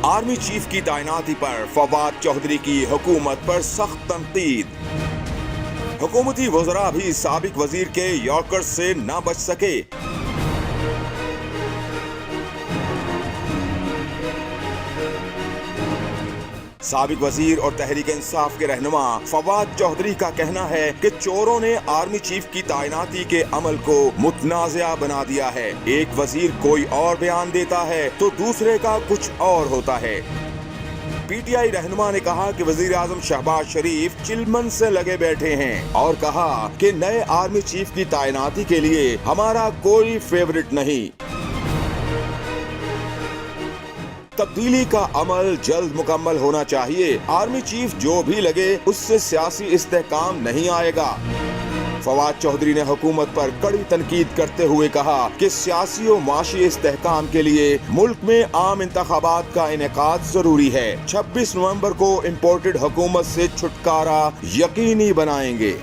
Army chief की तैनाती पर फवाद चौधरी की हुकूमत पर सख्त तनकीद। हुकूमती वज़रा भी साबिक वजीर के यॉर्कर से न बच सके। साबिक वजीर और तहरीक इंसाफ के रहनुमा फवाद चौधरी का कहना है कि चोरों ने आर्मी चीफ की तैनाती के अमल को मुतनाज़िया बना दिया है। एक वजीर कोई और बयान देता है तो दूसरे का कुछ और होता है। पीटीआई रहनुमा ने कहा कि वजीर आजम शहबाज शरीफ चिलमन से लगे बैठे हैं और कहा कि नए आर्मी चीफ की तैनाती के लिए हमारा कोई फेवरेट नहीं। तब्दीली का अमल जल्द मुकम्मल होना चाहिए। आर्मी चीफ जो भी लगे उससे सियासी इस्तेहकाम नहीं आएगा। फवाद चौधरी ने हुकूमत पर कड़ी तनकीद करते हुए कहा कि सियासी और माशी इस्तेहकाम के लिए मुल्क में आम इंतखाबात का इनेकाद जरूरी है। 26 नवंबर को इम्पोर्टेड हुकूमत से छुटकारा यकीनी बनाएंगे।